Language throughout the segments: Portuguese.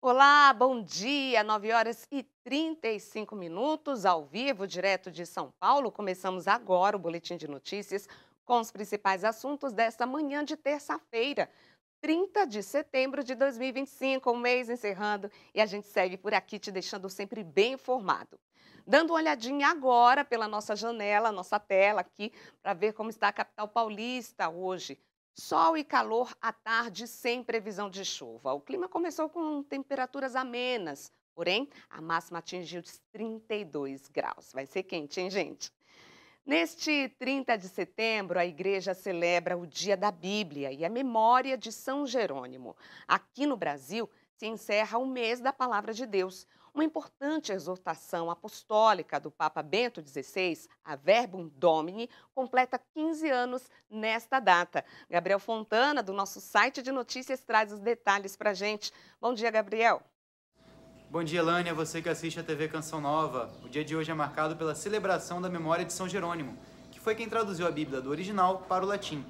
Olá, bom dia, 9h35, ao vivo, direto de São Paulo. Começamos agora o Boletim de Notícias com os principais assuntos desta manhã de terça-feira, 30 de setembro de 2025, o mês encerrando, e a gente segue por aqui te deixando sempre bem informado. Dando uma olhadinha agora pela nossa janela, nossa tela aqui, para ver como está a capital paulista hoje. Sol e calor à tarde, sem previsão de chuva. O clima começou com temperaturas amenas, porém, a máxima atingiu os 32 graus. Vai ser quente, hein, gente? Neste 30 de setembro, a igreja celebra o Dia da Bíblia e a memória de São Jerônimo. Aqui no Brasil, se encerra o mês da Palavra de Deus. Uma importante exortação apostólica do Papa Bento XVI, a Verbum Domini, completa 15 anos nesta data. Gabriel Fontana, do nosso site de notícias, traz os detalhes para a gente. Bom dia, Gabriel. Bom dia, Elânia, você que assiste a TV Canção Nova. O dia de hoje é marcado pela celebração da memória de São Jerônimo, que foi quem traduziu a Bíblia do original para o latim,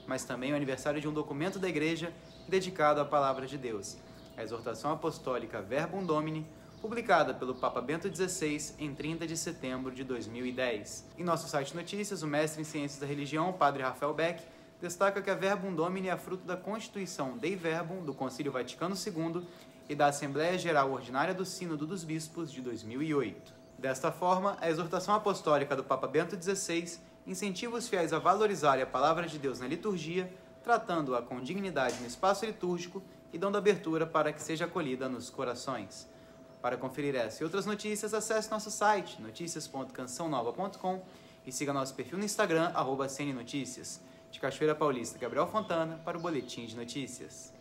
mas também o aniversário de um documento da Igreja dedicado à Palavra de Deus, a exortação apostólica Verbum Domini, publicada pelo Papa Bento XVI em 30 de setembro de 2010. Em nosso site de notícias, o mestre em Ciências da Religião, Padre Rafael Beck, destaca que a Verbum Domini é fruto da Constituição Dei Verbum do Concílio Vaticano II e da Assembleia Geral Ordinária do Sínodo dos Bispos de 2008. Desta forma, a exortação apostólica do Papa Bento XVI incentiva os fiéis a valorizarem a Palavra de Deus na liturgia, tratando-a com dignidade no espaço litúrgico e dando abertura para que seja acolhida nos corações. Para conferir essa e outras notícias, acesse nosso site noticias.cançãonova.com e siga nosso perfil no Instagram, @cnnoticias. De Cachoeira Paulista, Gabriel Fontana, para o Boletim de Notícias.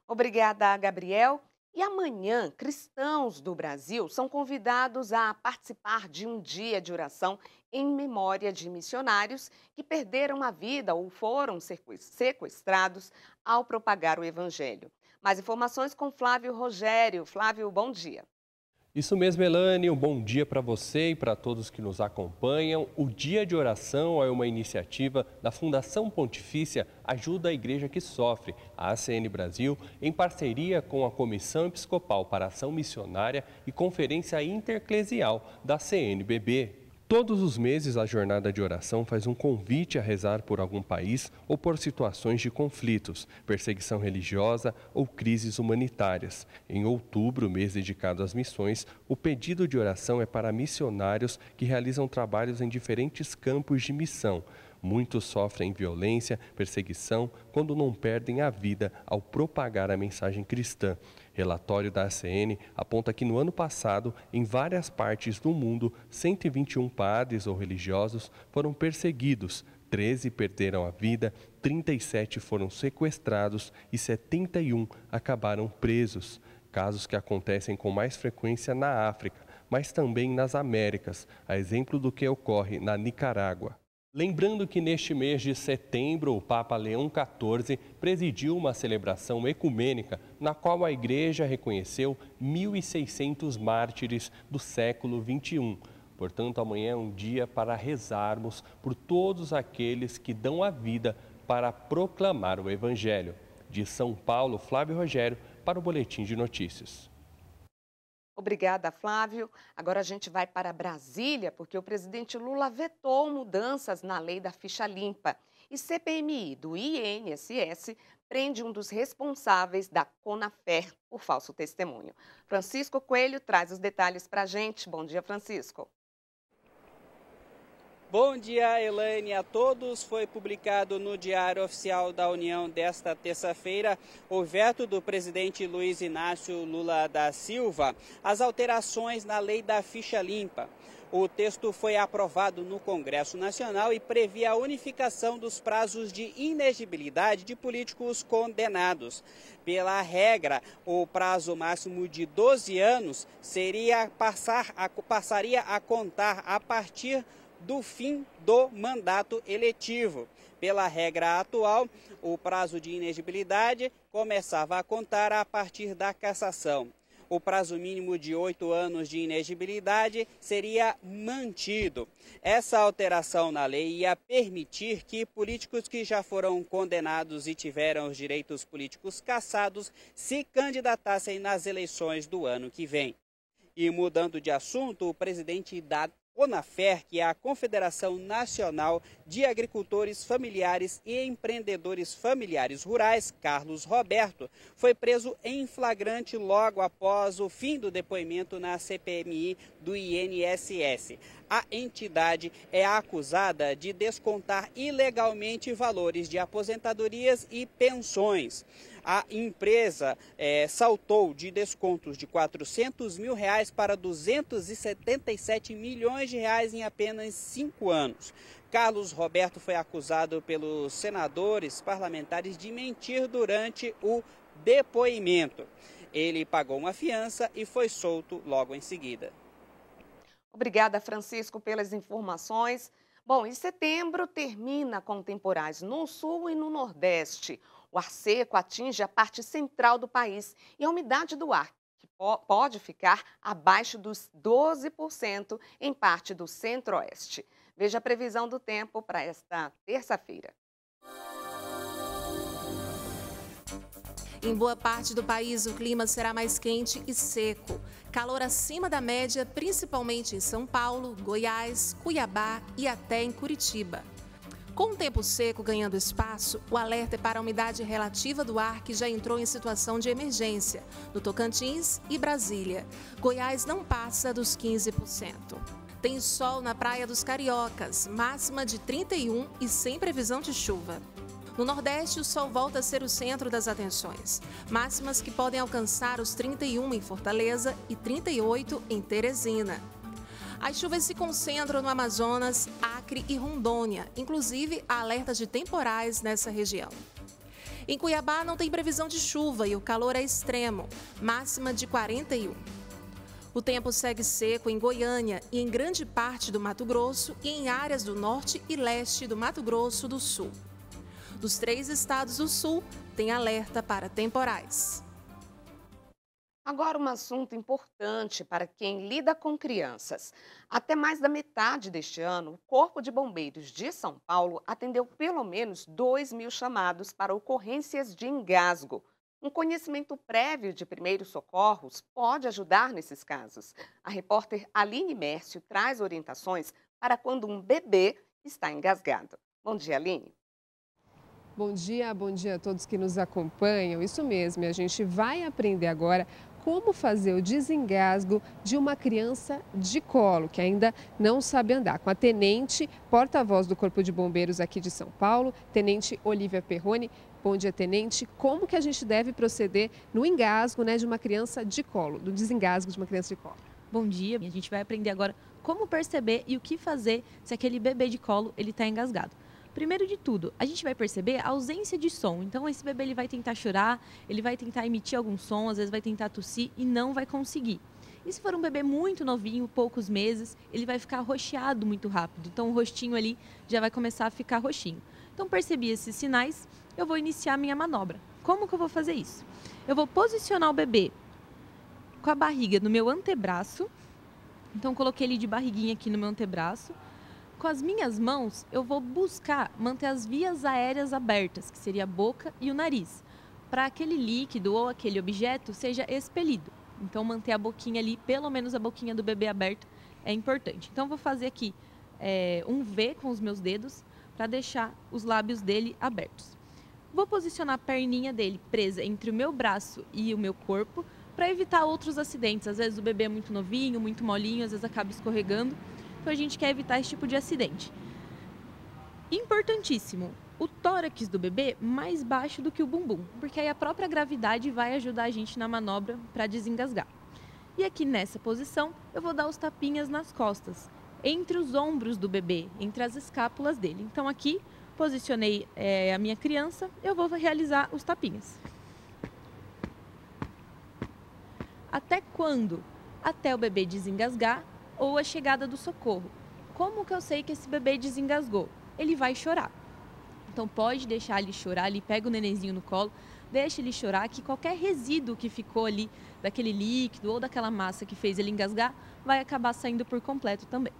Obrigada, Gabriel. E amanhã, cristãos do Brasil são convidados a participar de um dia de oração em memória de missionários que perderam a vida ou foram sequestrados ao propagar o Evangelho. Mais informações com Flávio Rogério. Flávio, bom dia. Isso mesmo, Elane, um bom dia para você e para todos que nos acompanham. O Dia de Oração é uma iniciativa da Fundação Pontifícia Ajuda a Igreja que Sofre, a ACN Brasil, em parceria com a Comissão Episcopal para Ação Missionária e Conferência Intereclesial da CNBB. Todos os meses, a jornada de oração faz um convite a rezar por algum país ou por situações de conflitos, perseguição religiosa ou crises humanitárias. Em outubro, mês dedicado às missões, o pedido de oração é para missionários que realizam trabalhos em diferentes campos de missão. Muitos sofrem violência, perseguição, quando não perdem a vida ao propagar a mensagem cristã. Relatório da ACN aponta que no ano passado, em várias partes do mundo, 121 padres ou religiosos foram perseguidos, 13 perderam a vida, 37 foram sequestrados e 71 acabaram presos. Casos que acontecem com mais frequência na África, mas também nas Américas, a exemplo do que ocorre na Nicarágua. Lembrando que neste mês de setembro, o Papa Leão XIV presidiu uma celebração ecumênica na qual a Igreja reconheceu 1.600 mártires do século XXI. Portanto, amanhã é um dia para rezarmos por todos aqueles que dão a vida para proclamar o Evangelho. De São Paulo, Flávio Rogério, para o Boletim de Notícias. Obrigada, Flávio. Agora a gente vai para Brasília, porque o presidente Lula vetou mudanças na lei da ficha limpa. E CPMI do INSS prende um dos responsáveis da Conafer por falso testemunho. Francisco Coelho traz os detalhes para a gente. Bom dia, Francisco. Bom dia, Elaine, a todos. Foi publicado no Diário Oficial da União desta terça-feira o veto do presidente Luiz Inácio Lula da Silva às alterações na lei da ficha limpa. O texto foi aprovado no Congresso Nacional e previa a unificação dos prazos de inexigibilidade de políticos condenados. Pela regra, o prazo máximo de 12 anos passaria a contar a partir do fim do mandato eletivo. Pela regra atual, o prazo de inexigibilidade começava a contar a partir da cassação. o prazo mínimo de 8 anos de inexigibilidade seria mantido. Essa alteração na lei ia permitir que políticos que já foram condenados e tiveram os direitos políticos cassados se candidatassem nas eleições do ano que vem. E mudando de assunto, o presidente da CONAFER, que é a Confederação Nacional de Agricultores Familiares e Empreendedores Familiares Rurais, Carlos Roberto, foi preso em flagrante logo após o fim do depoimento na CPMI do INSS. A entidade é acusada de descontar ilegalmente valores de aposentadorias e pensões. A empresa saltou de descontos de R$400 mil para R$277 milhões em apenas 5 anos. Carlos Roberto foi acusado pelos senadores parlamentares de mentir durante o depoimento. Ele pagou uma fiança e foi solto logo em seguida. Obrigada, Francisco, pelas informações. Bom, em setembro termina com temporais no sul e no nordeste. O ar seco atinge a parte central do país e a umidade do ar que pode ficar abaixo dos 12% em parte do centro-oeste. Veja a previsão do tempo para esta terça-feira. Em boa parte do país, o clima será mais quente e seco. Calor acima da média, principalmente em São Paulo, Goiás, Cuiabá e até em Curitiba. Com o tempo seco ganhando espaço, o alerta é para a umidade relativa do ar que já entrou em situação de emergência, no Tocantins e Brasília. Goiás não passa dos 15%. Tem sol na Praia dos Cariocas, máxima de 31 e sem previsão de chuva. No Nordeste, o sol volta a ser o centro das atenções. Máximas que podem alcançar os 31 em Fortaleza e 38 em Teresina. As chuvas se concentram no Amazonas, Acre e Rondônia. Inclusive, há alertas de temporais nessa região. Em Cuiabá, não tem previsão de chuva e o calor é extremo, máxima de 41. O tempo segue seco em Goiânia e em grande parte do Mato Grosso e em áreas do norte e leste do Mato Grosso do Sul. Dos 3 estados do sul, tem alerta para temporais. Agora, um assunto importante para quem lida com crianças. Até mais da metade deste ano, o Corpo de Bombeiros de São Paulo atendeu pelo menos 2.000 chamados para ocorrências de engasgo. Um conhecimento prévio de primeiros socorros pode ajudar nesses casos. A repórter Aline Mércio traz orientações para quando um bebê está engasgado. Bom dia, Aline. Bom dia a todos que nos acompanham. Isso mesmo, a gente vai aprender agora como fazer o desengasgo de uma criança de colo, que ainda não sabe andar. Com a tenente, porta-voz do Corpo de Bombeiros aqui de São Paulo, tenente Olivia Perrone. Bom dia, tenente. Como que a gente deve proceder no engasgo, de uma criança de colo, do desengasgo de uma criança de colo? Bom dia, a gente vai aprender agora como perceber e o que fazer se aquele bebê de colo está engasgado. Primeiro de tudo, a gente vai perceber a ausência de som. Então, esse bebê ele vai tentar chorar, ele vai tentar emitir algum som, às vezes vai tentar tossir e não vai conseguir. E se for um bebê muito novinho, poucos meses, ele vai ficar roxeado muito rápido. Então, o rostinho ali já vai começar a ficar roxinho. Então, percebi esses sinais, eu vou iniciar a minha manobra. Como que eu vou fazer isso? Eu vou posicionar o bebê com a barriga no meu antebraço. Então, coloquei ele de barriguinha aqui no meu antebraço. Com as minhas mãos, eu vou buscar manter as vias aéreas abertas, que seria a boca e o nariz, para aquele líquido ou aquele objeto seja expelido. Então, manter a boquinha ali, pelo menos a boquinha do bebê aberta, é importante. Então, vou fazer aqui um V com os meus dedos para deixar os lábios dele abertos. Vou posicionar a perninha dele presa entre o meu braço e o meu corpo para evitar outros acidentes. Às vezes o bebê é muito novinho, muito molinho, às vezes acaba escorregando. Então, a gente quer evitar esse tipo de acidente. Importantíssimo, o tórax do bebê mais baixo do que o bumbum, porque aí a própria gravidade vai ajudar a gente na manobra para desengasgar. E aqui nessa posição, eu vou dar os tapinhas nas costas, entre os ombros do bebê, entre as escápulas dele. Então, aqui, posicionei a minha criança, eu vou realizar os tapinhas. Até quando? Até o bebê desengasgar ou a chegada do socorro. Como que eu sei que esse bebê desengasgou? Ele vai chorar. então pode deixar ele chorar, ele pega o nenenzinho no colo, deixa ele chorar, que qualquer resíduo que ficou ali daquele líquido ou daquela massa que fez ele engasgar vai acabar saindo por completo também.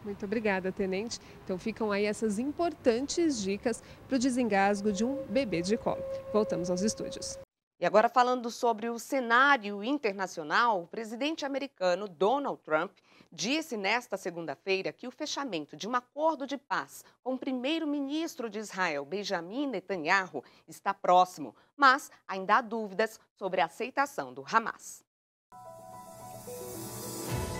Muito obrigada, Tenente. Então ficam aí essas importantes dicas para o desengasgo de um bebê de colo. Voltamos aos estúdios. E agora falando sobre o cenário internacional, o presidente americano Donald Trump disse nesta segunda-feira que o fechamento de um acordo de paz com o primeiro-ministro de Israel, Benjamin Netanyahu, está próximo, mas ainda há dúvidas sobre a aceitação do Hamas.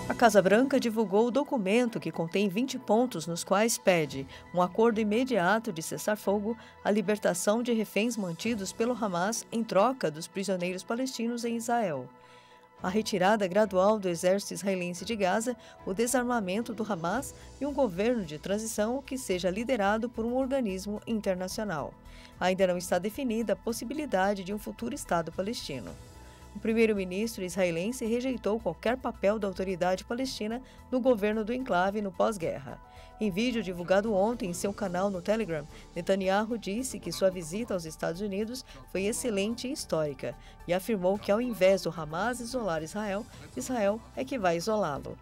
A Casa Branca divulgou o documento que contém 20 pontos nos quais pede um acordo imediato de cessar-fogo, a libertação de reféns mantidos pelo Hamas em troca dos prisioneiros palestinos em Israel, a retirada gradual do exército israelense de Gaza, o desarmamento do Hamas e um governo de transição que seja liderado por um organismo internacional. Ainda não está definida a possibilidade de um futuro Estado palestino. O primeiro-ministro israelense rejeitou qualquer papel da autoridade palestina no governo do enclave no pós-guerra. Em vídeo divulgado ontem em seu canal no Telegram, Netanyahu disse que sua visita aos Estados Unidos foi excelente e histórica e afirmou que, ao invés do Hamas isolar Israel, Israel é que vai isolá-lo.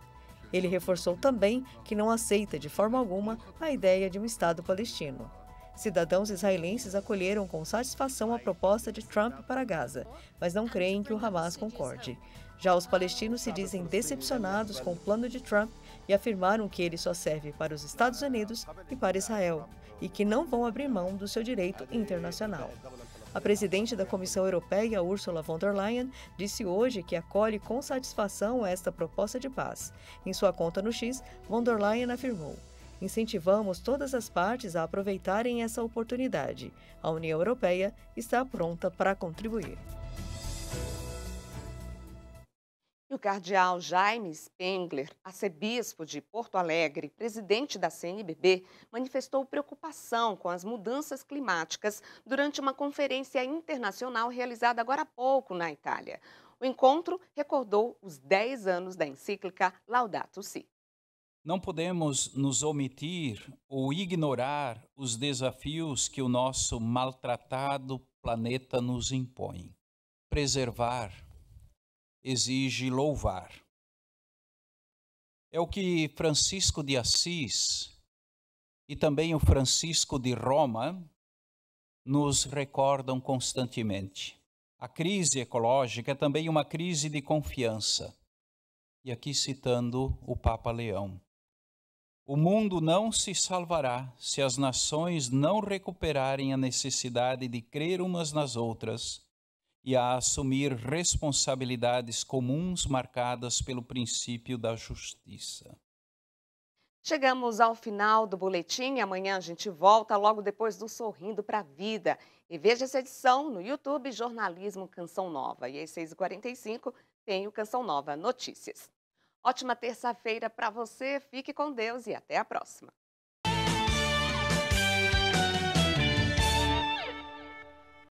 Ele reforçou também que não aceita de forma alguma a ideia de um Estado palestino. Cidadãos israelenses acolheram com satisfação a proposta de Trump para Gaza, mas não creem que o Hamas concorde. Já os palestinos se dizem decepcionados com o plano de Trump e afirmaram que ele só serve para os Estados Unidos e para Israel, e que não vão abrir mão do seu direito internacional. A presidente da Comissão Europeia, Ursula von der Leyen, disse hoje que acolhe com satisfação esta proposta de paz. Em sua conta no X, von der Leyen afirmou: "Incentivamos todas as partes a aproveitarem essa oportunidade. A União Europeia está pronta para contribuir." E o cardeal Jaime Spengler, arcebispo de Porto Alegre, presidente da CNBB, manifestou preocupação com as mudanças climáticas durante uma conferência internacional realizada agora há pouco na Itália. O encontro recordou os 10 anos da encíclica Laudato Si. Não podemos nos omitir ou ignorar os desafios que o nosso maltratado planeta nos impõe. Preservar exige louvar. É o que Francisco de Assis e também o Francisco de Roma nos recordam constantemente. A crise ecológica é também uma crise de confiança. E aqui citando o Papa Leão: "O mundo não se salvará se as nações não recuperarem a necessidade de crer umas nas outras e a assumir responsabilidades comuns marcadas pelo princípio da justiça." Chegamos ao final do boletim. Amanhã a gente volta logo depois do Sorrindo para a Vida. E veja essa edição no YouTube Jornalismo Canção Nova. E às 6h45 tem o Canção Nova Notícias. Ótima terça-feira para você, fique com Deus e até a próxima.